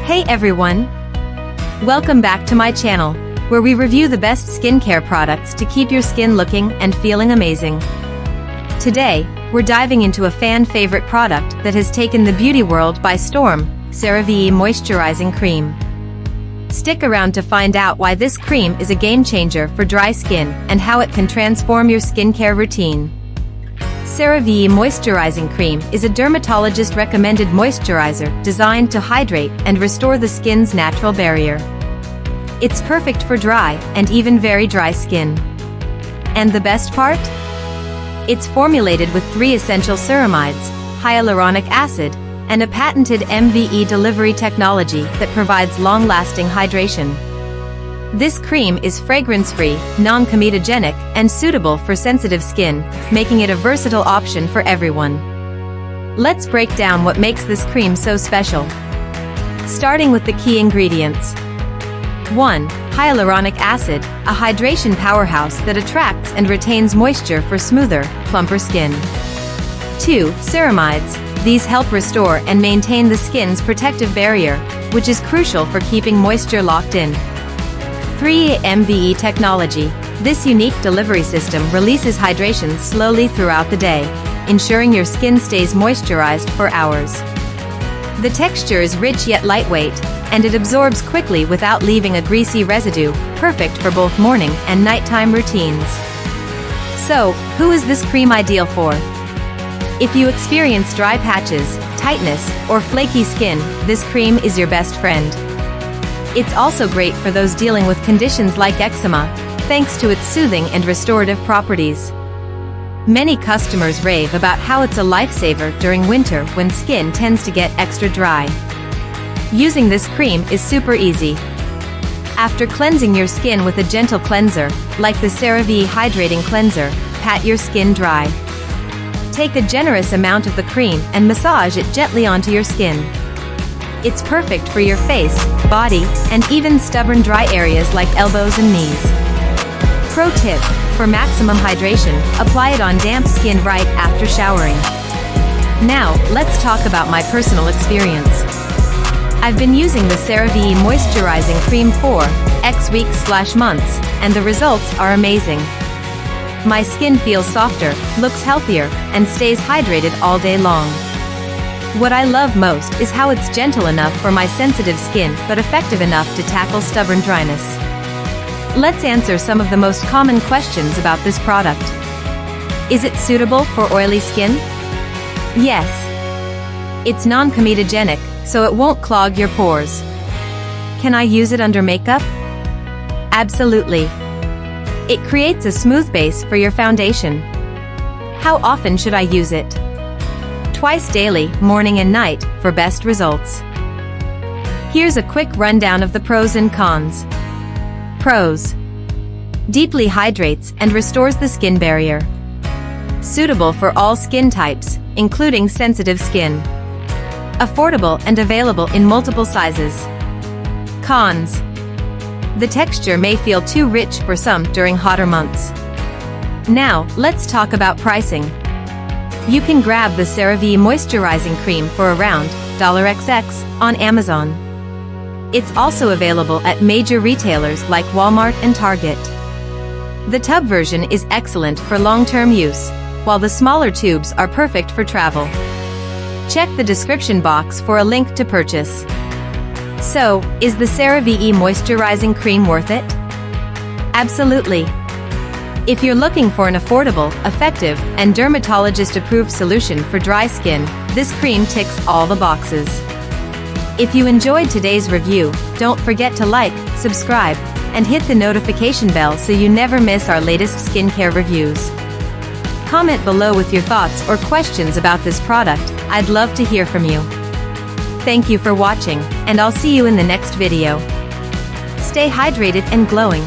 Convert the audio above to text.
Hey everyone! Welcome back to my channel, where we review the best skincare products to keep your skin looking and feeling amazing. Today, we're diving into a fan-favorite product that has taken the beauty world by storm, CeraVe Moisturizing Cream. Stick around to find out why this cream is a game-changer for dry skin and how it can transform your skincare routine. CeraVe Moisturizing Cream is a dermatologist-recommended moisturizer designed to hydrate and restore the skin's natural barrier. It's perfect for dry and even very dry skin. And the best part? It's formulated with 3 essential ceramides, hyaluronic acid, and a patented MVE delivery technology that provides long-lasting hydration. This cream is fragrance-free, non-comedogenic, and suitable for sensitive skin, making it a versatile option for everyone. Let's break down what makes this cream so special. Starting with the key ingredients. 1. Hyaluronic acid, a hydration powerhouse that attracts and retains moisture for smoother, plumper skin. 2. Ceramides. These help restore and maintain the skin's protective barrier, which is crucial for keeping moisture locked in. 3. MVE technology. This unique delivery system releases hydration slowly throughout the day, ensuring your skin stays moisturized for hours. The texture is rich yet lightweight, and it absorbs quickly without leaving a greasy residue, perfect for both morning and nighttime routines. So, who is this cream ideal for? If you experience dry patches, tightness, or flaky skin, this cream is your best friend. It's also great for those dealing with conditions like eczema, thanks to its soothing and restorative properties. Many customers rave about how it's a lifesaver during winter when skin tends to get extra dry. Using this cream is super easy. After cleansing your skin with a gentle cleanser, like the CeraVe Hydrating Cleanser, pat your skin dry. Take a generous amount of the cream and massage it gently onto your skin. It's perfect for your face, body, and even stubborn dry areas like elbows and knees. Pro tip: for maximum hydration, apply it on damp skin right after showering. Now, let's talk about my personal experience. I've been using the CeraVe Moisturizing Cream for weeks/months, and the results are amazing. My skin feels softer, looks healthier, and stays hydrated all day long. What I love most is how it's gentle enough for my sensitive skin but effective enough to tackle stubborn dryness. Let's answer some of the most common questions about this product. Is it suitable for oily skin? Yes. It's non-comedogenic, so it won't clog your pores. Can I use it under makeup? Absolutely. It creates a smooth base for your foundation. How often should I use it? Twice daily, morning and night, for best results. Here's a quick rundown of the pros and cons. Pros: deeply hydrates and restores the skin barrier. Suitable for all skin types, including sensitive skin. Affordable and available in multiple sizes. Cons: the texture may feel too rich for some during hotter months. Now, let's talk about pricing. You can grab the CeraVe Moisturizing Cream for around $XX on Amazon. It's also available at major retailers like Walmart and Target. The tub version is excellent for long-term use, while the smaller tubes are perfect for travel. Check the description box for a link to purchase. So, is the CeraVe Moisturizing Cream worth it? Absolutely. If you're looking for an affordable, effective, and dermatologist-approved solution for dry skin, this cream ticks all the boxes. If you enjoyed today's review, don't forget to like, subscribe, and hit the notification bell so you never miss our latest skincare reviews. Comment below with your thoughts or questions about this product. I'd love to hear from you. Thank you for watching, and I'll see you in the next video. Stay hydrated and glowing.